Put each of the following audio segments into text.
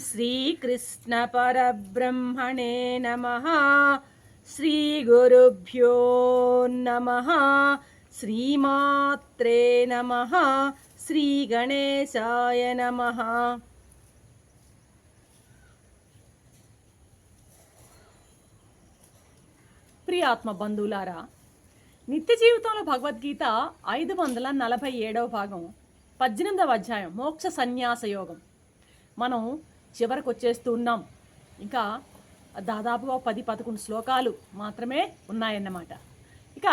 శ్రీకృష్ణ పరబ్రహ్మణే నమః. శ్రీగురుభ్యో నమః. శ్రీమాత్రే నమః. శ్రీగణేశాయ నమః. ప్రియాత్మ బంధువులారా, నిత్య జీవితంలో భగవద్గీత 547వ భాగం 18వ అధ్యాయం మోక్ష సన్యాస యోగం మనం చివరికి వచ్చేస్తూ ఉన్నాం. ఇంకా దాదాపుగా 10-11 శ్లోకాలు మాత్రమే ఉన్నాయన్నమాట. ఇక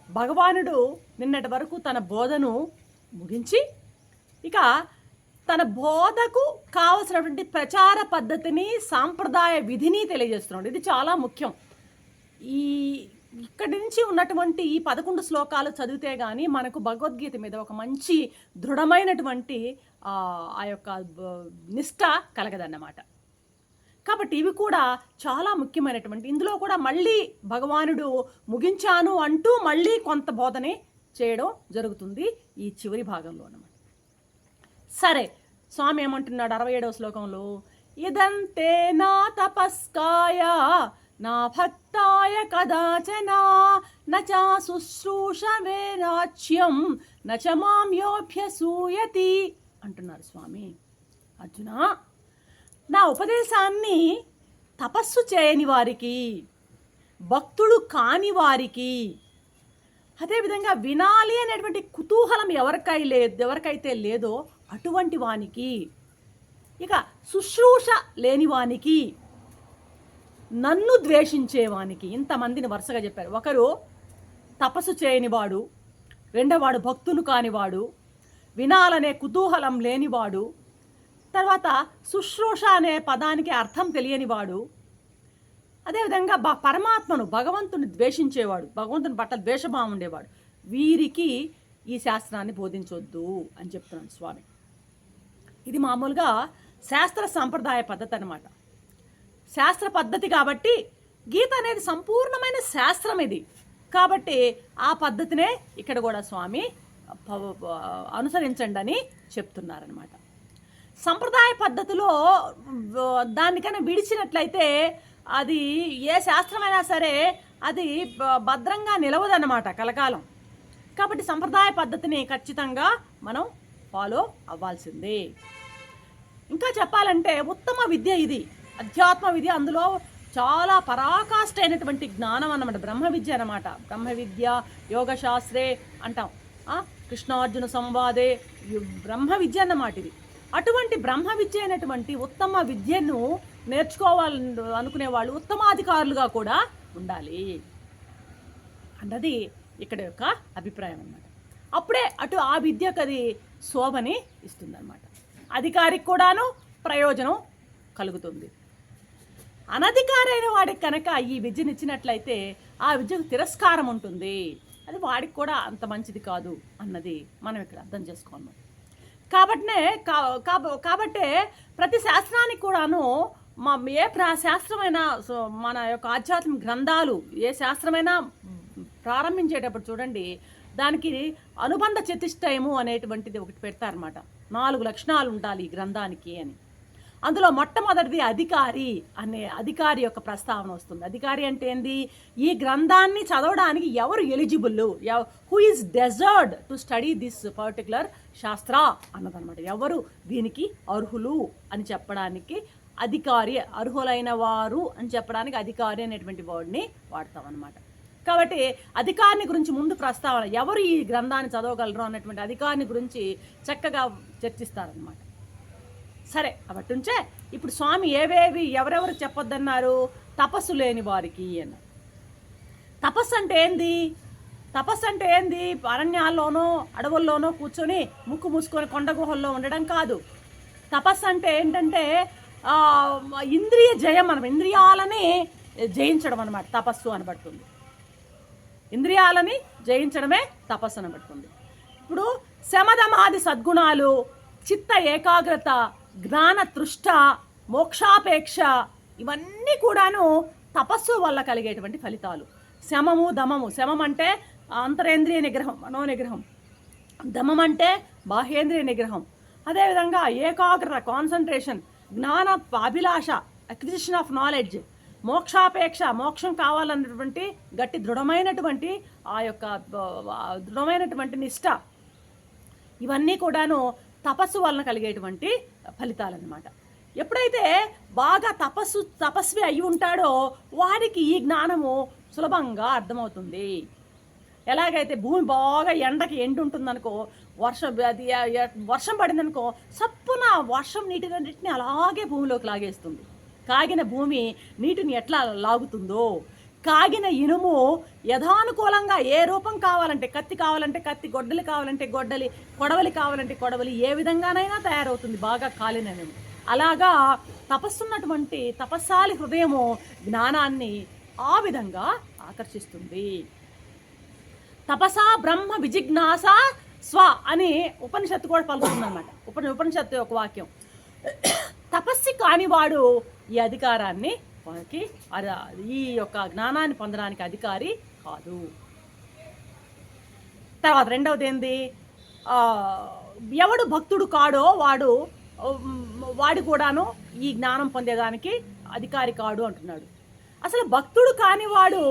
భగవానుడు నిన్నటి వరకు తన బోధను ముగించి ఇక తన బోధకు కావలసినటువంటి ప్రచార పద్ధతిని, సాంప్రదాయ విధిని తెలియజేస్తున్నాడు. ఇది చాలా ముఖ్యం. ఇక్కడి నుంచి ఉన్నటువంటి ఈ 11 శ్లోకాలు చదివితే కానీ మనకు భగవద్గీత మీద ఒక మంచి దృఢమైనటువంటి ఆ యొక్క నిష్ఠ కలగదన్నమాట. కాబట్టి ఇవి కూడా చాలా ముఖ్యమైనటువంటి, ఇందులో కూడా మళ్ళీ భగవానుడు ముగించాను అంటూ మళ్ళీ కొంత బోధనే చేయడం జరుగుతుంది ఈ చివరి భాగంలో అన్నమాట. సరే, స్వామి ఏమంటున్నాడు 67వ శ్లోకంలో, ఇదంతే నా తపస్కాయ నా భక్తాయ కదాచన నచ శుశ్రూషవే రాజ్యం నచ మాం యోభ్యసూయతి అంటున్నారు స్వామి. అర్జున, నా ఉపదేశాన్ని తపస్సు చేయని వారికి, భక్తుడు కాని వారికి, అదేవిధంగా వినాలి అనేటువంటి కుతూహలం ఎవరికైతే లేదో అటువంటి వానికి, ఇక శుశ్రూష లేని వానికి, నన్ను ద్వేషించేవానికి, ఇంతమందిని వరుసగా చెప్పారు. ఒకరు తపస్సు చేయనివాడు, రెండవవాడు భక్తులు కానివాడు, వినాలనే కుతూహలం లేనివాడు, తర్వాత శుశ్రూష అనే పదానికి అర్థం తెలియనివాడు, అదేవిధంగా పరమాత్మను, భగవంతుని ద్వేషించేవాడు, భగవంతుని పట్ల ద్వేషభావం ఉండేవాడు, వీరికి ఈ శాస్త్రాన్ని బోధించొద్దు అని చెప్తున్నాడు స్వామి. ఇది మామూలుగా శాస్త్ర సంప్రదాయ పద్ధతి అన్నమాట. శాస్త్ర పద్ధతి కాబట్టి గీత అనేది సంపూర్ణమైన శాస్త్రం ఇది. కాబట్టి ఆ పద్ధతినే ఇక్కడ కూడా స్వామి అనుసరించండి అని చెప్తున్నారనమాట. సంప్రదాయ పద్ధతిలో దానికన్నా విడిచినట్లయితే అది ఏ శాస్త్రమైనా సరే అది భద్రంగా నిలవదన్నమాట కలకాలం. కాబట్టి సంప్రదాయ పద్ధతిని ఖచ్చితంగా మనం ఫాలో అవ్వాల్సిందే. ఇంకా చెప్పాలంటే ఉత్తమ విద్య ఇది, అధ్యాత్మ విద్య. అందులో చాలా పరాకాష్ఠ అయినటువంటి జ్ఞానం అన్నమాట, బ్రహ్మ విద్య అన్నమాట. బ్రహ్మ విద్య యోగశాస్త్రే అంటాం, కృష్ణార్జున సంవాదే బ్రహ్మ విద్య అన్నమాట ఇది. అటువంటి బ్రహ్మ విద్య అయినటువంటి ఉత్తమ విద్యను నేర్చుకోవాలని అనుకునే వాళ్ళు ఉత్తమాధికారులుగా కూడా ఉండాలి అన్నది ఇక్కడ యొక్క అభిప్రాయం అన్నమాట. అప్పుడే ఆ విద్యకు అది శోభని ఇస్తుందన్నమాట. అధికారికి కూడాను ప్రయోజనం కలుగుతుంది. అనధికారైన వాడికి కనుక ఈ విద్యనిచ్చినట్లయితే ఆ విద్యకు తిరస్కారం ఉంటుంది, అది వాడికి కూడా అంత మంచిది కాదు అన్నది మనం ఇక్కడ అర్థం చేసుకోవాలి. కాబట్టే ప్రతి శాస్త్రానికి కూడాను ఏ శాస్త్రమైనా, మన యొక్క ఆధ్యాత్మిక గ్రంథాలు ఏ శాస్త్రమైనా ప్రారంభించేటప్పుడు చూడండి, దానికి అనుబంధ చతుష్టయము అనేటువంటిది ఒకటి పెడతారన్నమాట. 4 లక్షణాలు ఉండాలి ఈ గ్రంథానికి అని. అందులో మొట్టమొదటిది అధికారి యొక్క ప్రస్తావన వస్తుంది. అధికారి అంటే ఏంది? ఈ గ్రంథాన్ని చదవడానికి ఎవరు eligible, who is deserved to study this particular shastra అన్నదన్నమాట. ఎవరు దీనికి అర్హులు అని చెప్పడానికి అధికారి, అర్హులైన వారు అని చెప్పడానికి అధికారి అనేటువంటి వర్డ్ని వాడతామన్నమాట. కాబట్టి అధికారిని గురించి ముందు ప్రస్తావన, ఎవరు ఈ గ్రంథాన్ని చదవగలరు అన్నటువంటి అధికారిని గురించి చక్కగా చర్చిస్తారనమాట. సరే, కాబట్టి ఉంచే ఇప్పుడు స్వామి ఎవరెవరు చెప్పొద్దన్నారు? తపస్సు లేని వారికి అన్నారు. తపస్సు అంటే ఏంది? అరణ్యాల్లోనో అడవుల్లోనో కూర్చొని ముక్కు మూసుకొని కొండ గుహల్లో ఉండడం కాదు. తపస్సు అంటే ఏంటంటే ఇంద్రియ జయం, మనం ఇంద్రియాలని జయించడం అనమాట తపస్సు అనబడుతుంది. ఇంద్రియాలని జయించడమే తపస్సు అనబడుతుంది. ఇప్పుడు శమదమాది సద్గుణాలు, చిత్త ఏకాగ్రత, జ్ఞాన తృష్ట, మోక్షాపేక్ష, ఇవన్నీ కూడాను తపస్సు వల్ల కలిగేటువంటి ఫలితాలు. శమము దమము. శమం అంటే అంతరేంద్రియ నిగ్రహం, మనోనిగ్రహం. దమం అంటే బాహ్యేంద్రియ నిగ్రహం. అదేవిధంగా ఏకాగ్రత, కాన్సన్ట్రేషన్, జ్ఞాన అభిలాష, అక్విజిషన్ ఆఫ్ నాలెడ్జ్, మోక్షాపేక్ష, మోక్షం కావాలన్నటువంటి గట్టి దృఢమైనటువంటి ఆ యొక్క దృఢమైనటువంటి నిష్ట, ఇవన్నీ కూడాను తపస్సు వలన కలిగేటువంటి ఫలితాలన్నమాట. ఎప్పుడైతే బాగా తపస్వి అయి ఉంటాడో వారికి ఈ జ్ఞానము సులభంగా అర్థమవుతుంది. ఎలాగైతే భూమి బాగా ఎండకి ఎండు ఉంటుందనుకో, వర్షం పడిందనుకో, సప్పున వర్షం నీటిని అలాగే భూమిలోకి లాగేస్తుంది. కాగిన భూమి నీటిని ఎట్లా లాగుతుందో, కాగిన ఇనుము యథానుకూలంగా ఏ రూపం కావాలంటే, కత్తి కావాలంటే కత్తి, గొడ్డలి కావాలంటే గొడ్డలి, కొడవలి కావాలంటే కొడవలి, ఏ విధంగానైనా తయారవుతుంది బాగా కాలిన ఇనుము. అలాగా తపస్సున్నటువంటి తపస్సాలి హృదయము జ్ఞానాన్ని ఆ విధంగా ఆకర్షిస్తుంది. తపసా బ్రహ్మ విజిజ్ఞాస స్వ అని ఉపనిషత్తు కూడా పలుకుతుంది అన్నమాట. ఉపనిషత్తు యొక్క వాక్యం. తపస్సి కానివాడు ఈ అధికారాన్ని వారికి ఈ యొక్క జ్ఞానాన్ని పొందడానికి అధికారి కాదు. తర్వాత రెండవది ఏంది, ఎవడు భక్తుడు కాడో వాడు కూడాను ఈ జ్ఞానం పొందేదానికి అధికారి కాడు అంటున్నాడు. అసలు భక్తుడు కానివాడు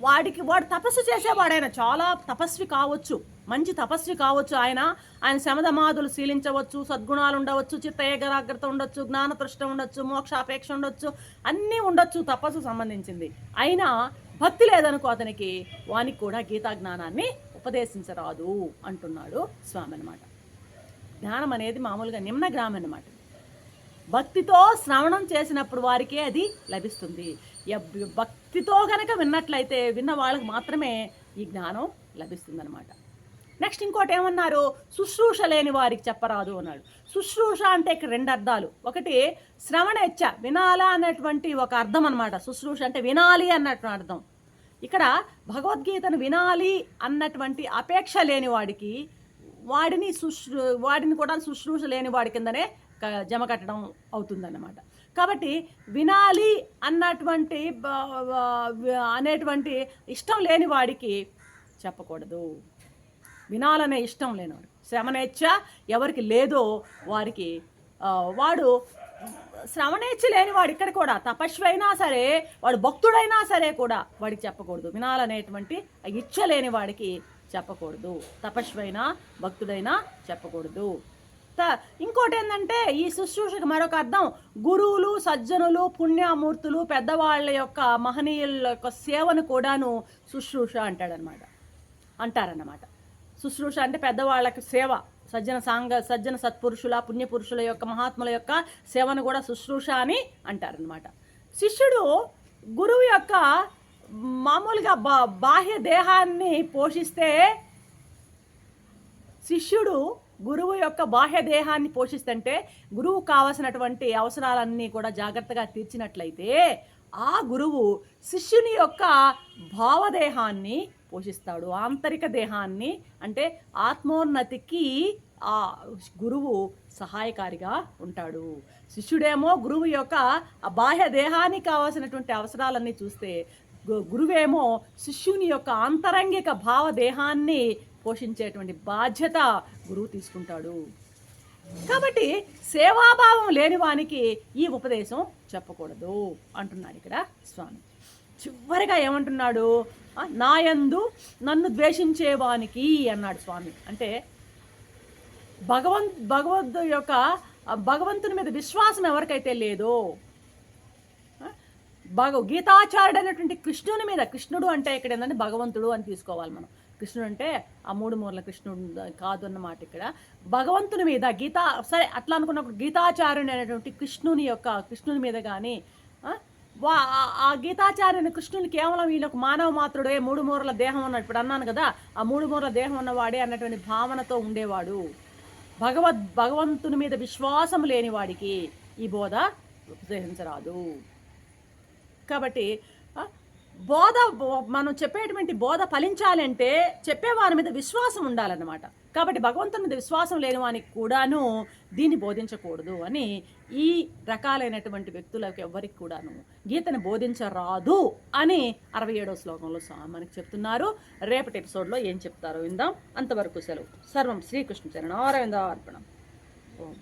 వాడు తపస్సు చేసేవాడైనా చాలా తపస్వి కావచ్చు, మంచి తపస్వి కావచ్చు, ఆయన శమధమాదులు శీలించవచ్చు, సద్గుణాలు ఉండవచ్చు, చిత్త ఏకాగ్రత ఉండొచ్చు, జ్ఞానతృష్ట ఉండొచ్చు, మోక్షాపేక్ష ఉండొచ్చు, అన్నీ ఉండొచ్చు తపస్సు సంబంధించింది. అయినా భక్తి లేదనుకో అతనికి, వానికి కూడా గీతా జ్ఞానాన్ని ఉపదేశించరాదు అంటున్నాడు స్వామి అన్నమాట. జ్ఞానం అనేది మామూలుగా నిమ్నగ్రామం అన్నమాట. భక్తితో శ్రవణం చేసినప్పుడు వారికే అది లభిస్తుంది. భక్తితో కనుక విన్నట్లయితే విన్న వాళ్ళకి మాత్రమే ఈ జ్ఞానం లభిస్తుంది అనమాట. నెక్స్ట్ ఇంకోటి ఏమన్నారు, శుశ్రూష లేని వారికి చెప్పరాదు అన్నాడు. శుశ్రూష అంటే ఇక్కడ రెండు అర్థాలు. ఒకటి శ్రవణేచ్ఛ, వినాలా అన్నటువంటి ఒక అర్థం అనమాట. శుశ్రూష అంటే వినాలి అన్నటువంటి అర్థం. ఇక్కడ భగవద్గీతను వినాలి అన్నటువంటి అపేక్ష లేని వాడికి వాడిని కూడా శుశ్రూష లేని వాడి కిందనే జమ కట్టడం అవుతుందన్నమాట. కాబట్టి వినాలి అనేటువంటి ఇష్టం లేని వాడికి చెప్పకూడదు. వినాలనే ఇష్టం లేనివాడు, శ్రవణేచ్ఛ ఎవరికి లేదో వారికి వాడు శ్రవణేచ్ఛ లేనివాడు ఇక్కడ కూడా తపస్వి అయినా సరే, వాడు భక్తుడైనా సరే కూడా వాడికి చెప్పకూడదు. వినాలనేటువంటి ఇచ్ఛ లేని వాడికి చెప్పకూడదు. తపస్వైనా భక్తుడైనా చెప్పకూడదు. ఇంకోటి ఏంటంటే ఈ శుశ్రూషకు మరొక అర్థం, గురువులు, సజ్జనులు, పుణ్యమూర్తులు, పెద్దవాళ్ళ యొక్క మహనీయుల యొక్క సేవను కూడాను శుశ్రూష అంటారన్నమాట. శుశ్రూష అంటే పెద్దవాళ్ళకి సేవ, సజ్జన సత్పురుషుల, పుణ్యపురుషుల యొక్క, మహాత్ముల యొక్క సేవను కూడా శుశ్రూష అని అంటారనమాట. శిష్యుడు గురువు యొక్క మామూలుగా బాహ్య దేహాన్ని పోషిస్తే, శిష్యుడు గురువు యొక్క బాహ్య దేహాన్ని పోషిస్తుంటే, గురువు కావలసినటువంటి అవసరాలన్నీ కూడా జాగ్రత్తగా తీర్చినట్లయితే ఆ గురువు శిష్యుని యొక్క భావదేహాన్ని పోషిస్తాడు. ఆంతరిక దేహాన్ని అంటే ఆత్మోన్నతికి ఆ గురువు సహాయకారిగా ఉంటాడు. శిష్యుడేమో గురువు యొక్క ఆ బాహ్య దేహానికి కావాల్సినటువంటి అవసరాలన్నీ చూస్తే, గురువేమో శిష్యుని యొక్క ఆంతరంగిక భావదేహాన్ని పోషించేటువంటి బాధ్యత గురువు తీసుకుంటాడు. కాబట్టి సేవాభావం లేని వానికి ఈ ఉపదేశం చెప్పకూడదు అంటున్నాడు ఇక్కడ స్వామి. చివరిగా ఏమంటున్నాడు, నాయందు నన్ను ద్వేషించేవానికి అన్నాడు స్వామి. అంటే భగవంతుని మీద విశ్వాసం ఎవరికైతే లేదో, గీతాచార్యుడు అనేటువంటి కృష్ణుని మీద, కృష్ణుడు అంటే ఇక్కడ ఏంటంటే భగవంతుడు అని తీసుకోవాలి మనం. కృష్ణుడు అంటే ఆ మూడు మూరల కృష్ణుడు కాదు అన్నమాట. ఇక్కడ భగవంతుని మీద సరే అట్లా అనుకున్నప్పుడు గీతాచార్యుని అనేటువంటి కృష్ణుని మీద కానీ, ఆ గీతాచార్యుని కృష్ణుని కేవలం ఈయన ఒక మానవ మాత్రుడే, మూడు మూరల దేహం అన్నాడు. ఇప్పుడు అన్నాను కదా, ఆ మూడు మూరల దేహం ఉన్నవాడే అన్నటువంటి భావనతో ఉండేవాడు. భగవంతుని మీద విశ్వాసం లేని వాడికి ఈ బోధ ఉపదేశించరాదు. కాబట్టి మనం చెప్పేటువంటి బోధ ఫలించాలంటే చెప్పేవారి మీద విశ్వాసం ఉండాలన్నమాట. కాబట్టి భగవంతుని మీద విశ్వాసం లేని వానికి కూడాను దీన్ని బోధించకూడదు అని ఈ రకాలైనటువంటి వ్యక్తులకు ఎవరికి కూడాను గీతను బోధించరాదు అని 67వ శ్లోకంలో మనకి చెప్తున్నారు. రేపటి ఎపిసోడ్లో ఏం చెప్తారో విందాం. అంతవరకు సెలవు. సర్వం శ్రీకృష్ణ చరణారవిందార్పణం. ఓం.